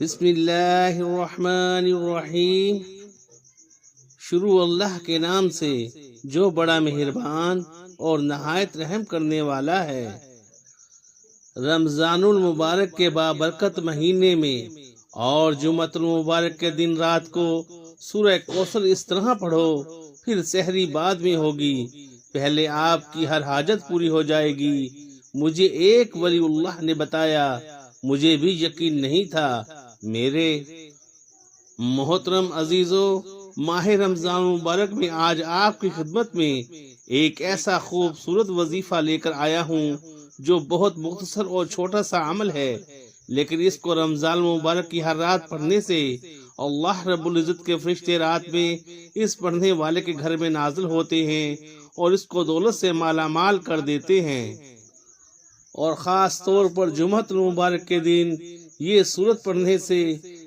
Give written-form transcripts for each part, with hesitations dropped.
بسم اللہ الرحمن الرحیم۔ شروع اللہ کے نام سے جو بڑا مہربان اور نہایت رحم کرنے والا ہے۔ رمضان المبارک کے بابرکت مہینے میں اور جمعۃ المبارک کے دن رات کو سورہ کوثر اس طرح پڑھو، پھر سحری بعد میں ہوگی، پہلے آپ کی ہر حاجت پوری ہو جائے گی۔ مجھے ایک ولی اللہ نے بتایا، مجھے بھی یقین نہیں تھا۔ میرے محترم عزیزو، ماہ رمضان مبارک میں آج آپ کی خدمت میں ایک ایسا خوبصورت وظیفہ لے کر آیا ہوں جو بہت مختصر اور چھوٹا سا عمل ہے، لیکن اس کو رمضان مبارک کی ہر رات پڑھنے سے اللہ رب العزت کے فرشتے رات میں اس پڑھنے والے کے گھر میں نازل ہوتے ہیں اور اس کو دولت سے مالا مال کر دیتے ہیں، اور خاص طور پر جمعۃ المبارک کے دن یہ سورت پڑھنے سے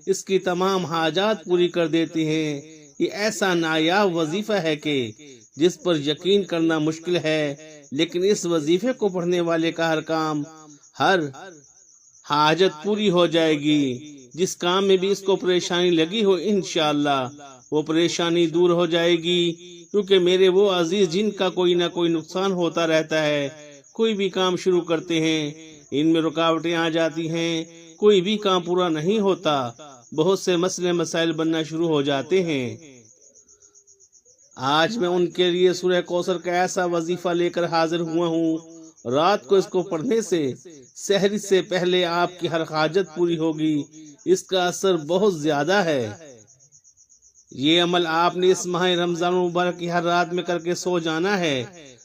اس کی تمام حاجات پوری کر دیتے ہیں۔ یہ ایسا نایاب وظیفہ ہے کہ جس پر یقین کرنا مشکل ہے، لیکن اس وظیفے کو پڑھنے والے کا ہر کام، ہر حاجت پوری ہو جائے گی۔ جس کام میں بھی اس کو پریشانی لگی ہو، انشاءاللہ وہ پریشانی دور ہو جائے گی، کیونکہ میرے وہ عزیز جن کا کوئی نہ کوئی نقصان ہوتا رہتا ہے، کوئی بھی کام شروع کرتے ہیں ان میں رکاوٹیں آ جاتی ہیں، کوئی بھی کام پورا نہیں ہوتا، بہت سے مسئلے مسائل بننا شروع ہو جاتے ہیں۔ آج میں ان کے لیے سورہ کوثر کا ایسا وظیفہ لے کر حاضر ہوا ہوں، رات کو اس کو پڑھنے سے سحری سے پہلے آپ کی ہر حاجت پوری ہوگی۔ اس کا اثر بہت زیادہ ہے۔ یہ عمل آپ نے اس ماہ رمضان مبارک کی ہر رات میں کر کے سو جانا ہے۔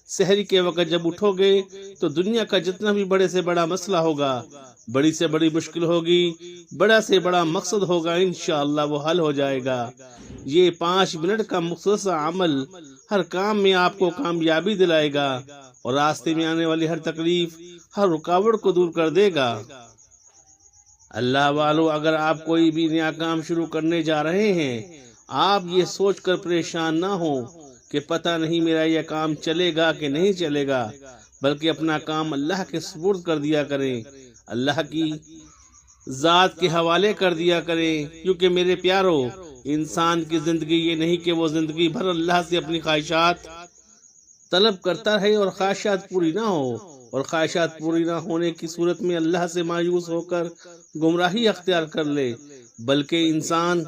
سحری کے وقت جب اٹھو گے تو دنیا کا جتنا بھی بڑے سے بڑا مسئلہ ہوگا، بڑی سے بڑی مشکل ہوگی، بڑا سے بڑا مقصد ہوگا، انشاءاللہ وہ حل ہو جائے گا۔ یہ 5 منٹ کا مختصر عمل ہر کام میں آپ کو کامیابی دلائے گا اور راستے میں آنے والی ہر تکلیف، ہر رکاوٹ کو دور کر دے گا۔ اللہ والو، اگر آپ کوئی بھی نیا کام شروع کرنے جا رہے ہیں، آپ یہ سوچ کر پریشان نہ ہو کہ پتہ نہیں میرا یہ کام چلے گا کہ نہیں چلے گا، بلکہ اپنا کام اللہ کے سپرد کر دیا کریں، اللہ کی ذات کے حوالے کر دیا کریں، کیونکہ میرے پیارو، انسان کی زندگی یہ نہیں کہ وہ زندگی بھر اللہ سے اپنی خواہشات طلب کرتا رہے اور خواہشات پوری نہ ہو، اور خواہشات پوری نہ ہونے کی صورت میں اللہ سے مایوس ہو کر گمراہی اختیار کر لے، بلکہ انسان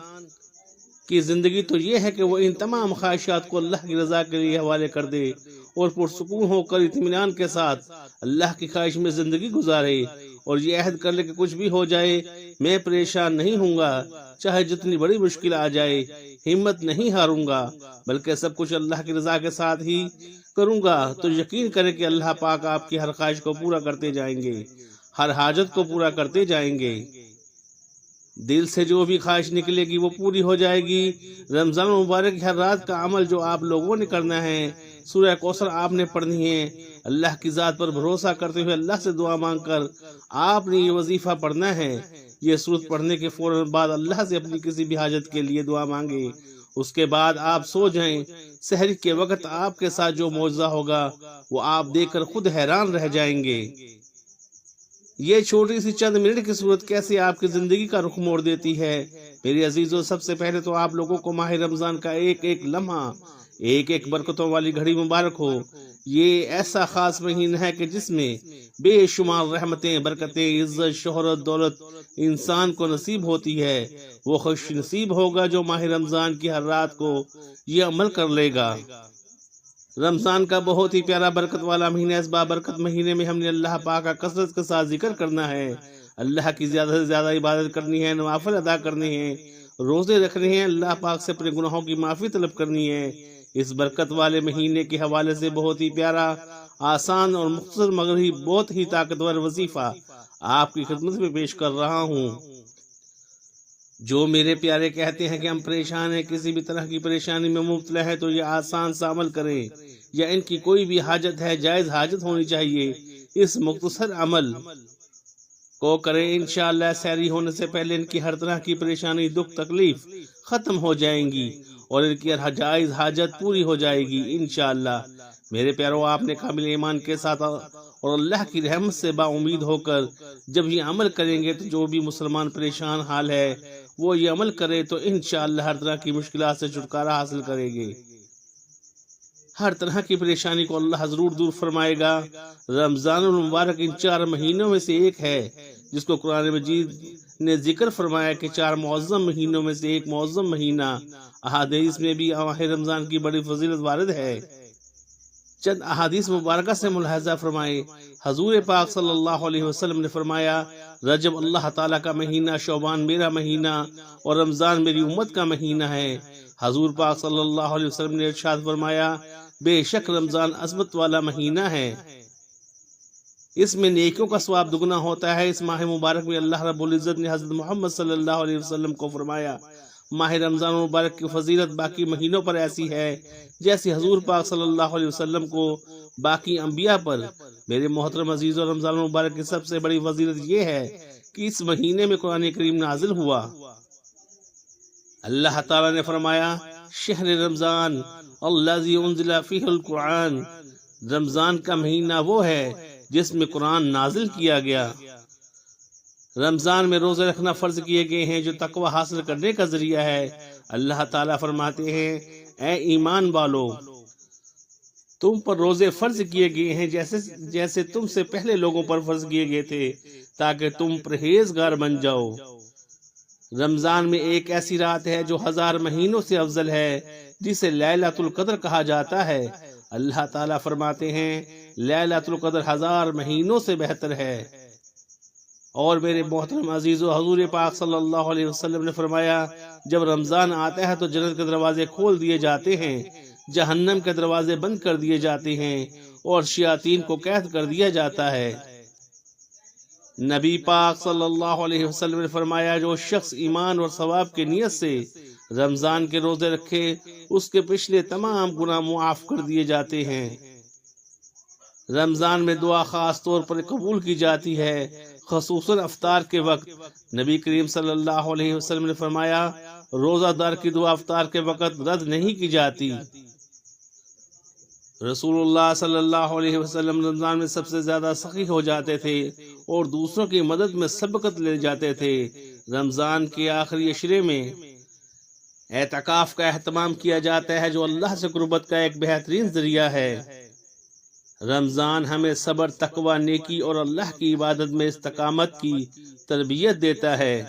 کی زندگی تو یہ ہے کہ وہ ان تمام خواہشات کو اللہ کی رضا کے لیے حوالے کر دے اور پرسکون ہو کر اطمینان کے ساتھ اللہ کی خواہش میں زندگی گزارے، اور یہ عہد کر لے کہ کچھ بھی ہو جائے میں پریشان نہیں ہوں گا، چاہے جتنی بڑی مشکل آ جائے ہمت نہیں ہاروں گا، بلکہ سب کچھ اللہ کی رضا کے ساتھ ہی کروں گا۔ تو یقین کرے کہ اللہ پاک آپ کی ہر خواہش کو پورا کرتے جائیں گے، ہر حاجت کو پورا کرتے جائیں گے۔ دل سے جو بھی خواہش نکلے گی وہ پوری ہو جائے گی۔ رمضان مبارک کی ہر رات کا عمل جو آپ لوگوں نے کرنا ہے، سورہ کوثر آپ نے پڑھنی ہے، اللہ کی ذات پر بھروسہ کرتے ہوئے اللہ سے دعا مانگ کر آپ نے یہ وظیفہ پڑھنا ہے۔ یہ سورت پڑھنے کے فوراً بعد اللہ سے اپنی کسی بھی حاجت کے لیے دعا مانگے، اس کے بعد آپ سو جائیں۔ سحری کے وقت آپ کے ساتھ جو معجزہ ہوگا وہ آپ دیکھ کر خود حیران رہ جائیں گے۔ یہ چھوٹی سی چند منٹ کی صورت کیسے آپ کی زندگی کا رخ موڑ دیتی ہے۔ میری عزیزو، سب سے پہلے تو آپ لوگوں کو ماہ رمضان کا ایک ایک لمحہ، ایک ایک برکتوں والی گھڑی مبارک ہو۔ یہ ایسا خاص مہینہ ہے کہ جس میں بے شمار رحمتیں، برکتیں، عزت، شہرت، دولت انسان کو نصیب ہوتی ہے۔ وہ خوش نصیب ہوگا جو ماہ رمضان کی ہر رات کو یہ عمل کر لے گا۔ رمضان کا بہت ہی پیارا برکت والا مہینہ، اس بابرکت مہینے میں ہم نے اللہ پاک کا کثرت کے ساتھ ذکر کرنا ہے، اللہ کی زیادہ سے زیادہ عبادت کرنی ہے، نوافل ادا کرنے ہیں، روزے رکھنے ہیں، اللہ پاک سے اپنے گناہوں کی معافی طلب کرنی ہے۔ اس برکت والے مہینے کے حوالے سے بہت ہی پیارا، آسان اور مختصر مگر ہی بہت ہی طاقتور وظیفہ آپ کی خدمت میں پیش کر رہا ہوں۔ جو میرے پیارے کہتے ہیں کہ ہم پریشان ہیں، کسی بھی طرح کی پریشانی میں مبتلا ہے، تو یہ آسان سا عمل کریں، یا ان کی کوئی بھی حاجت ہے، جائز حاجت ہونی چاہیے، اس مختصر عمل کو کریں، انشاءاللہ سحری ہونے سے پہلے ان کی ہر طرح کی پریشانی، دکھ، تکلیف ختم ہو جائیں گی اور ان کی ہر جائز حاجت پوری ہو جائے گی انشاءاللہ۔ میرے پیارو، آپ نے کامل ایمان کے ساتھ اور اللہ کی رحمت سے با امید ہو کر جب یہ عمل کریں گے تو جو بھی مسلمان پریشان حال ہے وہ یہ عمل کرے تو انشاءاللہ ہر طرح کی مشکلات سے چھٹکارا حاصل کرے گے، ہر طرح کی پریشانی کو اللہ ضرور دور فرمائے گا۔ رمضان المبارک ان 4 مہینوں میں سے ایک ہے جس کو قرآن مجید نے ذکر فرمایا کہ 4 معظم مہینوں میں سے ایک معظم مہینہ۔ احادیث میں بھی ماہ رمضان کی بڑی فضیلت وارد ہے۔ چند احادیث مبارکہ سے ملاحظہ فرمائے، حضور پاک صلی اللہ علیہ وسلم نے فرمایا رجب اللہ تعالیٰ کا مہینہ، شعبان میرا مہینہ اور رمضان میری امت کا مہینہ ہے۔ حضور پاک صلی اللہ علیہ وسلم نے ارشاد فرمایا بے شک رمضان عظمت والا مہینہ ہے، اس میں نیکیوں کا ثواب دگنا ہوتا ہے۔ اس ماہ مبارک میں اللہ رب العزت نے حضرت محمد صلی اللہ علیہ وسلم کو فرمایا ماہ رمضان مبارک کی فضیلت باقی مہینوں پر ایسی ہے جیسے حضور پاک صلی اللہ علیہ وسلم کو باقی انبیاء پر۔ میرے محترم عزیزوں، رمضان مبارک کی سب سے بڑی فضیلت یہ ہے کہ اس مہینے میں قرآن کریم نازل ہوا۔ اللہ تعالیٰ نے فرمایا شہر رمضان الذی انزل فیہ القرآن، رمضان کا مہینہ وہ ہے جس میں قرآن نازل کیا گیا۔ رمضان میں روزے رکھنا فرض کیے گئے ہیں جو تقوی حاصل کرنے کا ذریعہ ہے۔ اللہ تعالیٰ فرماتے ہیں اے ایمان والو، تم پر روزے فرض کیے گئے ہیں جیسے تم سے پہلے لوگوں پر فرض کیے گئے تھے تاکہ تم پرہیزگار بن جاؤ۔ رمضان میں ایک ایسی رات ہے جو 1000 مہینوں سے افضل ہے جسے لیلۃ القدر کہا جاتا ہے۔ اللہ تعالیٰ فرماتے ہیں لیلۃ القدر 1000 مہینوں سے بہتر ہے۔ اور میرے محترم عزیزو، حضور پاک صلی اللہ علیہ وسلم نے فرمایا جب رمضان آتا ہے تو جنت کے دروازے کھول دیے جاتے ہیں، جہنم کے دروازے بند کر دیے جاتے ہیں اور شیاطین کو قید کر دیا جاتا ہے۔ نبی پاک صلی اللہ علیہ وسلم نے فرمایا جو شخص ایمان اور ثواب کی نیت سے رمضان کے روزے رکھے اس کے پچھلے تمام گناہ معاف کر دیے جاتے ہیں۔ رمضان میں دعا خاص طور پر قبول کی جاتی ہے، خصوصاً افطار کے وقت۔ نبی کریم صلی اللہ علیہ وسلم نے فرمایا روزہ دار کی دعا افطار کے وقت رد نہیں کی جاتی۔ رسول اللہ صلی اللہ علیہ وسلم رمضان میں سب سے زیادہ سخی ہو جاتے تھے اور دوسروں کی مدد میں سبقت لے جاتے تھے۔ رمضان کے آخری عشرے میں اعتکاف کا اہتمام کیا جاتا ہے جو اللہ سے قربت کا ایک بہترین ذریعہ ہے۔ رمضان ہمیں صبر، تقوی، نیکی اور اللہ کی عبادت میں استقامت کی تربیت دیتا ہے۔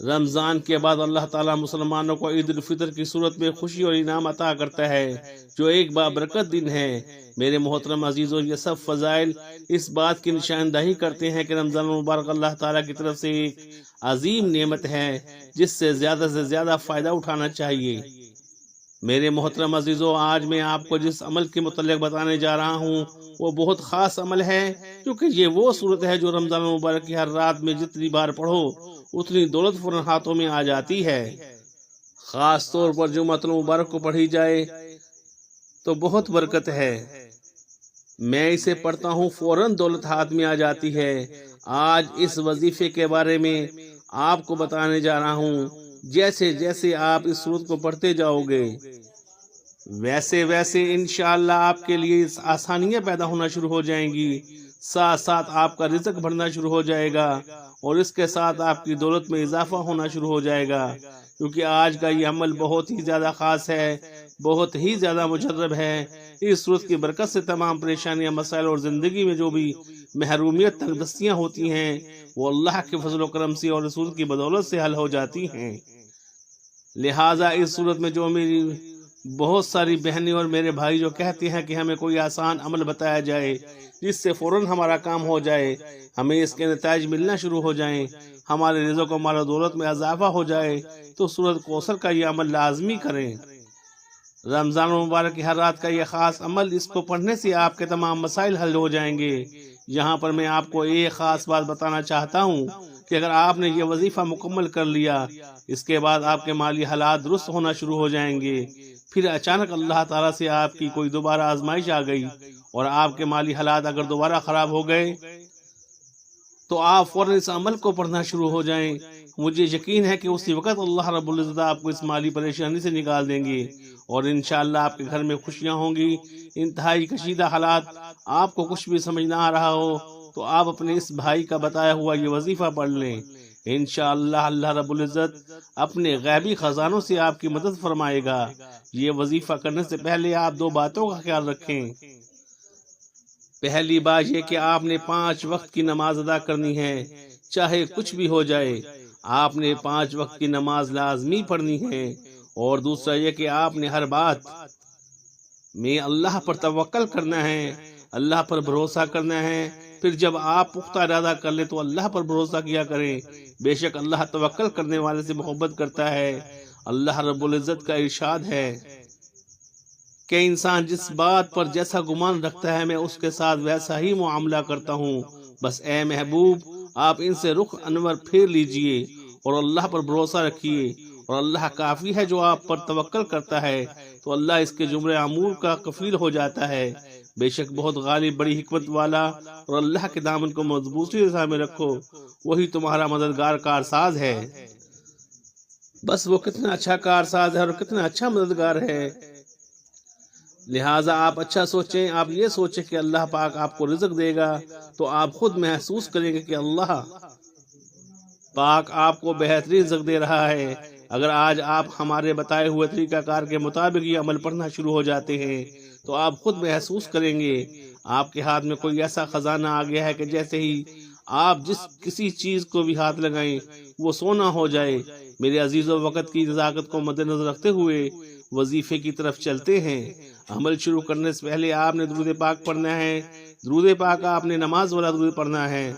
رمضان کے بعد اللہ تعالیٰ مسلمانوں کو عید الفطر کی صورت میں خوشی اور انعام عطا کرتا ہے جو ایک بابرکت دن ہے۔ میرے محترم عزیزوں، یہ سب فضائل اس بات کی نشاندہی کرتے ہیں کہ رمضان المبارک اللہ تعالیٰ کی طرف سے ایک عظیم نعمت ہے جس سے زیادہ فائدہ اٹھانا چاہیے۔ میرے محترم عزیزوں، آج میں آپ کو جس عمل کے متعلق بتانے جا رہا ہوں وہ بہت خاص عمل ہے کیونکہ یہ وہ صورت ہے جو رمضان المبارک کی ہر رات میں جتنی بار پڑھو اتنی دولت فوراً ہاتھوں میں آ جاتی ہے۔ خاص طور پر جمعۃ المبارک کو پڑھی جائے تو بہت برکت ہے۔ میں اسے پڑھتا ہوں فوراً دولت ہاتھ میں آ جاتی ہے۔ آج اس وظیفے کے بارے میں آپ کو بتانے جا رہا ہوں۔ جیسے جیسے آپ اس سورت کو پڑھتے جاؤ گے ویسے ویسے انشاءاللہ آپ کے لیے آسانیاں پیدا ہونا شروع ہو جائیں گی، ساتھ ساتھ آپ کا رزق بڑھنا شروع ہو جائے گا اور اس کے ساتھ آپ کی دولت میں اضافہ ہونا شروع ہو جائے گا، کیونکہ آج کا یہ عمل بہت ہی زیادہ خاص ہے، بہت ہی زیادہ مجرب ہے۔ اس صورت کی برکت سے تمام پریشانیاں، مسائل اور زندگی میں جو بھی محرومیت، تنگ دستیاں ہوتی ہیں وہ اللہ کے فضل و کرم سے اور رسول کی بدولت سے حل ہو جاتی ہیں۔ لہٰذا اس صورت میں جو میری بہت ساری بہنیں اور میرے بھائی جو کہتے ہیں کہ ہمیں کوئی آسان عمل بتایا جائے جس سے فوراً ہمارا کام ہو جائے، ہمیں اس کے نتائج ملنا شروع ہو جائیں، ہمارے رزق و مال و دولت میں اضافہ ہو جائے، تو سورۃ کوثر کا یہ عمل لازمی کریں۔ رمضان المبارک کی ہر رات کا یہ خاص عمل، اس کو پڑھنے سے آپ کے تمام مسائل حل ہو جائیں گے۔ یہاں پر میں آپ کو ایک خاص بات بتانا چاہتا ہوں کہ اگر آپ نے یہ وظیفہ مکمل کر لیا، اس کے بعد آپ کے مالی حالات درست ہونا شروع ہو جائیں گے۔ پھر اچانک اللہ تعالیٰ سے آپ کی کوئی دوبارہ آزمائش آ گئی اور آپ کے مالی حالات اگر دوبارہ خراب ہو گئے تو آپ فوراً اس عمل کو پڑھنا شروع ہو جائیں مجھے یقین ہے کہ اسی وقت اللہ رب العزت آپ کو اس مالی پریشانی سے نکال دیں گے اور انشاءاللہ آپ کے گھر میں خوشیاں ہوں گی۔ انتہائی کشیدہ حالات، آپ کو کچھ بھی سمجھ نہ آ رہا ہو تو آپ اپنے اس بھائی کا بتایا ہوا یہ وظیفہ پڑھ لیں، انشاءاللہ اللہ رب العزت اپنے غیبی خزانوں سے آپ کی مدد فرمائے گا۔ یہ وظیفہ کرنے سے پہلے آپ دو باتوں کا خیال رکھیں۔ پہلی بات یہ کہ آپ نے 5 وقت کی نماز ادا کرنی ہے، چاہے کچھ بھی ہو جائے آپ نے 5 وقت کی نماز لازمی پڑھنی ہے۔ اور دوسرا یہ کہ آپ نے ہر بات میں اللہ پر توکل کرنا ہے، اللہ پر بھروسہ کرنا ہے۔ پھر جب آپ پختہ ارادہ کر لیں تو اللہ پر بھروسہ کیا کریں، بے شک اللہ توکل کرنے والے سے محبت کرتا ہے۔ اللہ رب العزت کا ارشاد ہے کہ انسان جس بات پر جیسا گمان رکھتا ہے میں اس کے ساتھ ویسا ہی معاملہ کرتا ہوں، بس اے محبوب آپ ان سے رخ انور پھیر لیجئے اور اللہ پر بھروسہ رکھیے، اور اللہ کافی ہے جو آپ پر توکل کرتا ہے تو اللہ اس کے جملے امور کا کفیل ہو جاتا ہے۔ بے شک بہت غالب بڑی حکمت والا، اور اللہ کے دامن کو مضبوطی سے تھامے رکھو، وہی تمہارا مددگار کارساز ہے۔ بس وہ کتنا اچھا کارساز ہے اور کتنا اچھا مددگار ہے۔ لہٰذا آپ اچھا سوچیں، آپ یہ سوچیں کہ اللہ پاک آپ کو رزق دے گا تو آپ خود محسوس کریں گے کہ اللہ پاک آپ کو بہترین رزق دے رہا ہے۔ اگر آج آپ ہمارے بتائے ہوئے طریقہ کار کے مطابق یہ عمل پڑھنا شروع ہو جاتے ہیں تو آپ خود محسوس کریں گے آپ کے ہاتھ میں کوئی ایسا خزانہ آ گیا ہے کہ جیسے ہی آپ جس کسی چیز کو بھی ہاتھ لگائیں وہ سونا ہو جائے۔ میرے عزیزوں، وقت کی نزاکت کو مد نظر رکھتے ہوئے وظیفے کی طرف چلتے ہیں۔ عمل شروع کرنے سے پہلے آپ نے درود پاک پڑھنا ہے۔ درود پاک آپ نے نماز والا درود پڑھنا ہے،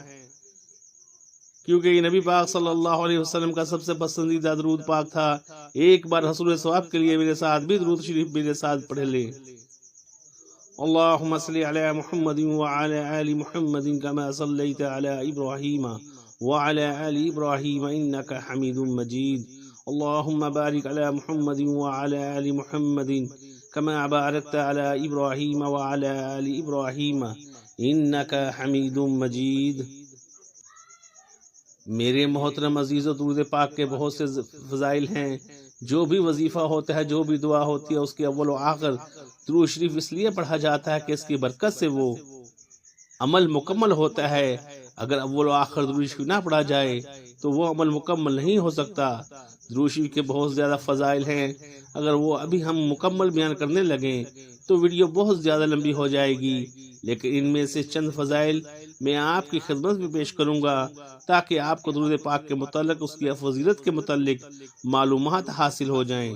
کیونکہ یہ نبی پاک صلی اللہ علیہ وسلم کا سب سے پسندیدہ درود پاک تھا۔ ایک بار حصول ثواب کے لیے میرے ساتھ بھی درود شریف میرے ساتھ پڑھ لیں۔ اللهم صل على محمد وعلى آل محمد كما صليت على إبراهيم وعلى آل إبراهيم إنك حميد مجيد اللهم بارك على محمد وعلى آل محمد كما باركت على إبراهيم وعلى آل إبراهيم إنك حميد مجيد۔ میرے محترم عزیزو، درود پاک کے بہت سے فضائل ہیں۔ جو بھی وظیفہ ہوتا ہے، جو بھی دعا ہوتی ہے، اس کے اول و آخر درود شریف اس لیے پڑھا جاتا ہے کہ اس کی برکت سے وہ عمل مکمل ہوتا ہے۔ اگر اول و آخر درود شریف نہ پڑھا جائے تو وہ عمل مکمل نہیں ہو سکتا۔ درود شریف کے بہت زیادہ فضائل ہیں، اگر وہ ابھی ہم مکمل بیان کرنے لگیں تو ویڈیو بہت زیادہ لمبی ہو جائے گی، لیکن ان میں سے چند فضائل میں آپ کی خدمت میں پیش کروں گا تاکہ آپ کو درود پاک کے متعلق، اس کی فضیلت کے متعلق معلومات حاصل ہو جائیں۔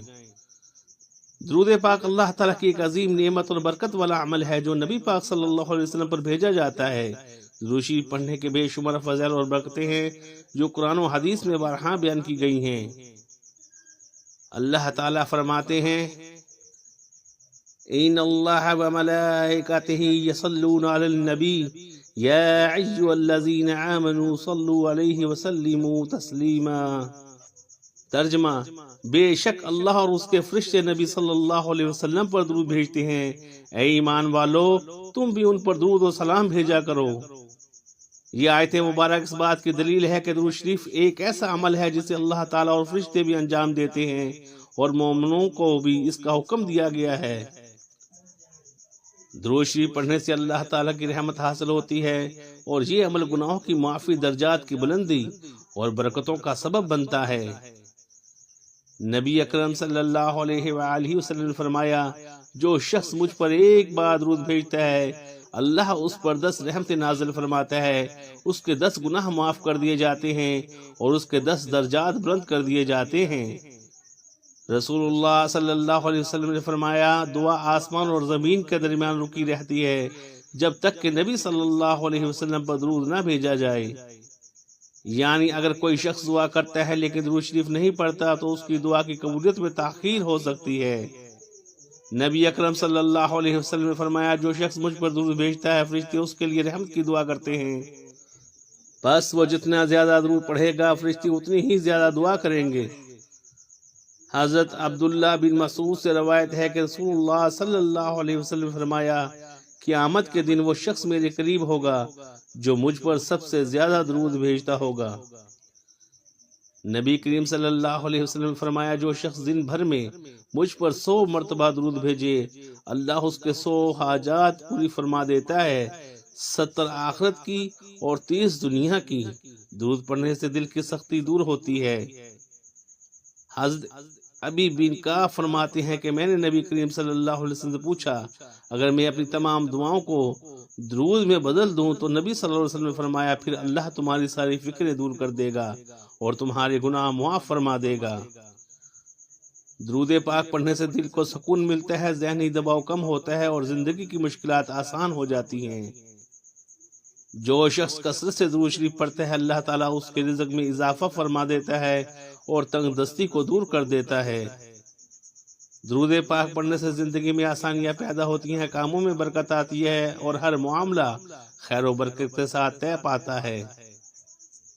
درود پاک اللہ تعالیٰ کی ایک عظیم نعمت اور برکت والا عمل ہے جو نبی پاک صلی اللہ علیہ وسلم پر بھیجا جاتا ہے۔ درود شریف پڑھنے کے بے شمار فضائل اور برکتیں ہیں جو قرآن و حدیث میں بارہا بیان کی گئی ہیں۔ اللہ تعالیٰ فرماتے ہیں ان اللہ وملائکتہ یصلون علی النبی یا ایھا الذین آمنوا صلوا علیہ وسلموا تسلیما۔ ترجمہ: بے شک اللہ اور اس کے فرشتے نبی صلی اللہ علیہ وسلم پر درود بھیجتے ہیں، اے ایمان والو تم بھی ان پر درود و سلام بھیجا کرو۔ یہ آیت مبارک اس بات کی دلیل ہے کہ درود شریف ایک ایسا عمل ہے جسے اللہ تعالیٰ اور فرشتے بھی انجام دیتے ہیں اور مومنوں کو بھی اس کا حکم دیا گیا ہے۔ درود شریف پڑھنے سے اللہ تعالیٰ کی رحمت حاصل ہوتی ہے اور یہ عمل گناہوں کی معافی، درجات کی بلندی اور برکتوں کا سبب بنتا ہے۔ نبی اکرم صلی اللہ علیہ وآلہ وسلم نے فرمایا، جو شخص مجھ پر ایک بار درود بھیجتا ہے اللہ اس پر 10 رحمتیں نازل فرماتا ہے، اس کے 10 گناہ معاف کر دیے جاتے ہیں اور اس کے 10 درجات بلند کر دیے جاتے ہیں۔ رسول اللہ صلی اللہ علیہ وسلم نے فرمایا، دعا آسمان اور زمین کے درمیان رکی رہتی ہے جب تک کہ نبی صلی اللہ علیہ وسلم پر درود نہ بھیجا جائے۔ یعنی اگر کوئی شخص دعا کرتا ہے لیکن درود شریف نہیں پڑھتا تو اس کی دعا کی قبولیت میں تاخیر ہو سکتی ہے۔ نبی اکرم صلی اللہ علیہ وسلم نے فرمایا، جو شخص مجھ پر درود بھیجتا ہے فرشتے اس کے لیے رحمت کی دعا کرتے ہیں، بس وہ جتنا زیادہ درود پڑھے گا فرشتے اتنی ہی زیادہ دعا کریں گے۔ حضرت عبداللہ بن مسعود سے روایت ہے کہ رسول اللہ صلی اللہ علیہ وسلم نے فرمایا، قیامت کے دن وہ شخص میرے قریب ہوگا جو مجھ پر سب سے زیادہ درود بھیجتا ہوگا۔ نبی کریم صلی اللہ علیہ وسلم نے فرمایا جو شخص دن بھر میں مجھ پر 100 مرتبہ درود بھیجے اللہ اس کے 100 حاجات پوری فرما دیتا ہے، 70 آخرت کی اور 30 دنیا کی۔ درود پڑھنے سے دل کی سختی دور ہوتی ہے۔ حضرت ابی بن کعب فرماتے ہیں کہ میں نے نبی کریم صلی اللہ علیہ وسلم سے پوچھا اگر میں اپنی تمام دعاؤں کو درود میں بدل دوں تو نبی صلی اللہ علیہ وسلم نے فرمایا پھر اللہ تمہاری ساری فکریں دور کر دے گا اور تمہارے گناہ معاف فرما دے گا۔ درود پاک پڑھنے سے دل کو سکون ملتا ہے، ذہنی دباؤ کم ہوتا ہے اور زندگی کی مشکلات آسان ہو جاتی ہیں۔ جو شخص کثرت سے درود شریف پڑھتا ہے اللہ تعالیٰ اس کے رزق میں اضافہ فرما دیتا ہے اور تنگ دستی کو دور کر دیتا ہے۔ درود پاک پڑھنے سے زندگی میں آسانیاں پیدا ہوتی ہیں، کاموں میں برکت آتی ہے اور ہر معاملہ خیر و برکت کے ساتھ طے پاتا ہے۔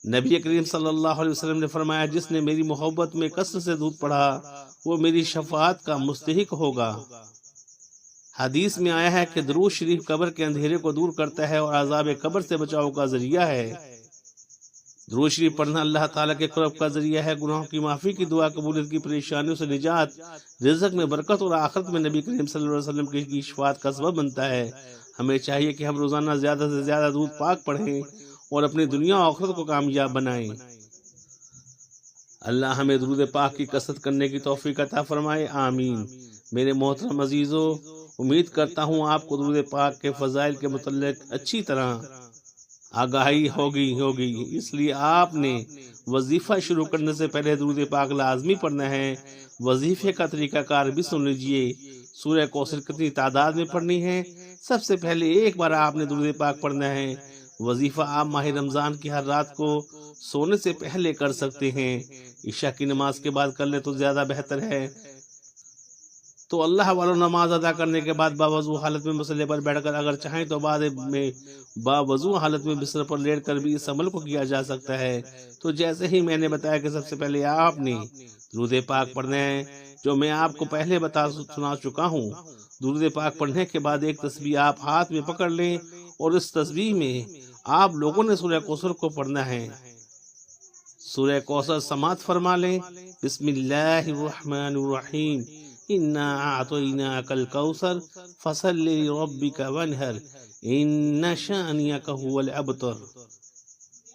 نبی کریم صلی اللہ علیہ وسلم نے فرمایا جس نے میری محبت میں کثرت سے درود پڑھا وہ میری شفاعت کا مستحق ہوگا۔ حدیث میں آیا ہے کہ درود شریف قبر کے اندھیرے کو دور کرتا ہے اور عذاب قبر سے بچاؤ کا ذریعہ ہے۔ درود شریف پڑھنا اللہ تعالیٰ کے قرب کا ذریعہ ہے، گناہوں کی معافی کی دعا، قبولیت کی پریشانیوں سے نجات، رزق میں برکت اور آخرت میں نبی کریم صلی اللہ علیہ وسلم کی شفاعت کا سبب بنتا ہے۔ ہمیں چاہیے کہ ہم روزانہ زیادہ سے زیادہ درود پاک پڑھیں اور اپنی دنیا و آخرت کو کامیاب بنائیں۔ اللہ ہمیں درود پاک کی کثرت کرنے کی توفیق عطا فرمائے، آمین۔ میرے محترم عزیزو، امید کرتا ہوں آپ کو درود پاک کے فضائل کے متعلق اچھی طرح آگاہی ہوگی، اس لیے آپ نے وظیفہ شروع کرنے سے پہلے درود پاک لازمی پڑھنا ہے۔ وظیفے کا طریقہ کار بھی سن لیجئے۔ سورہ کوثر کتنی تعداد میں پڑھنی ہے؟ سب سے پہلے ایک بار آپ نے درود پاک پڑھنا ہے۔ وظیفہ آپ ماہ رمضان کی ہر رات کو سونے سے پہلے کر سکتے ہیں، عشاء کی نماز کے بعد کر لیں تو زیادہ بہتر ہے۔ تو اللہ والو نماز ادا کرنے کے بعد باوضو حالت میں مسلح پر بیٹھ کر اگر چاہیں تو بعد میں باوضو حالت میں بستر پر لیٹ کر بھی اس عمل کو کیا جا سکتا ہے۔ تو جیسے ہی میں نے بتایا کہ سب سے پہلے آپ نے درود پاک پڑھنا ہے، جو میں آپ کو پہلے سنا چکا ہوں۔ درود پاک پڑھنے کے بعد ایک تسبیح آپ ہاتھ میں پکڑ لیں اور اس تسبیح میں آپ لوگوں نے سورہ کوثر کو پڑھنا ہے۔ سورہ کوثر سماعت فرما لیں۔ بسم اللہ الرحمن الرحیم، انا اعطیناک الکوثر فصل لربک وانحر ان شانئک ھو الابتر۔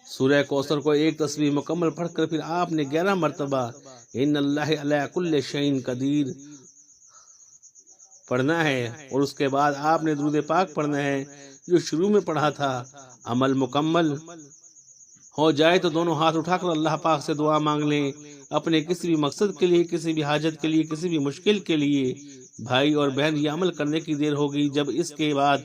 سورہ کوثر کو ایک تسبیح مکمل پڑھ کر پھر آپ نے 11 مرتبہ ان اللہ علی کل شیء قدیر پڑھنا ہے اور اس کے بعد آپ نے درود پاک پڑھنا ہے جو شروع میں پڑھا تھا۔ عمل مکمل ہو جائے تو دونوں ہاتھ اٹھا کر اللہ پاک سے دعا مانگ لیں، اپنے کسی بھی مقصد کے لیے، کسی بھی حاجت کے لیے، کسی بھی مشکل کے لیے۔ بھائی اور بہن، یہ عمل کرنے کی دیر ہوگی جب اس کے بعد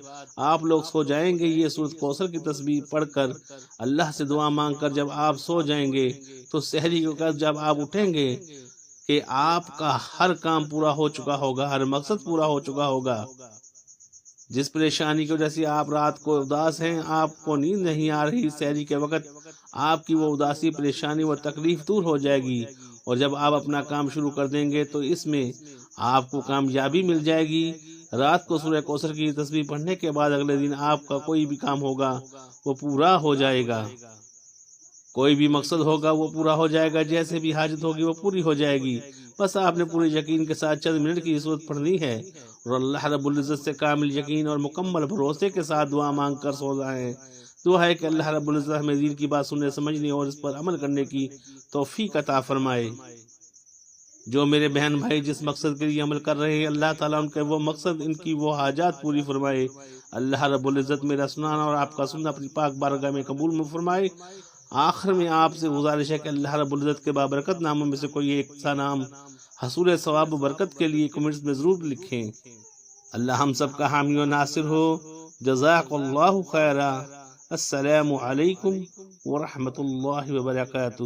آپ لوگ سو جائیں گے۔ یہ سورۃ کوثر کی تسبیح پڑھ کر اللہ سے دعا مانگ کر جب آپ سو جائیں گے تو سحری کے وقت جب آپ اٹھیں گے کہ آپ کا ہر کام پورا ہو چکا ہوگا، ہر مقصد پورا ہو چکا ہوگا۔ جس پریشانی کی وجہ سے آپ رات کو اداس ہیں، آپ کو نیند نہیں آ رہی، سحری کے وقت آپ کی وہ اداسی، پریشانی و تکلیف دور ہو جائے گی اور جب آپ اپنا کام شروع کر دیں گے تو اس میں آپ کو کامیابی مل جائے گی۔ رات کو سورہ کوثر کی تسبیح پڑھنے کے بعد اگلے دن آپ کا کوئی بھی کام ہوگا وہ پورا ہو جائے گا، کوئی بھی مقصد ہوگا وہ پورا ہو جائے گا، جیسے بھی حاجت ہوگی وہ پوری ہو جائے گی۔ بس آپ نے پورے یقین کے ساتھ چند منٹ کی صورت پڑھنی ہے اور اللہ رب العزت سے کامل یقین اور مکمل بھروسے کے ساتھ دعا مانگ کر سو جائیں۔ دعا ہے کہ اللہ رب العزت ہمیں دین کی بات سننے، سمجھنے اور اس پر عمل کرنے کی توفیق عطا فرمائے۔ جو میرے بہن بھائی جس مقصد کے لیے عمل کر رہے ہیں اللہ تعالیٰ ان کے وہ مقصد، ان کی وہ حاجات پوری فرمائے۔ اللہ رب العزت میرا سنانا اور آپ کا سننا اپنی پاک بارگاہ میں قبول میں فرمائے۔ آخر میں آپ سے گزارش ہے کہ اللہ رب العزت کے بابرکت ناموں میں سے کوئی ایک سا نام حصول ثواب و برکت کے لیے کمنٹس میں ضرور لکھیں۔ اللہ ہم سب کا حامی و ناصر ہو۔ جزاک اللہ خیرا۔ السلام علیکم ورحمۃ اللہ وبرکاتہ۔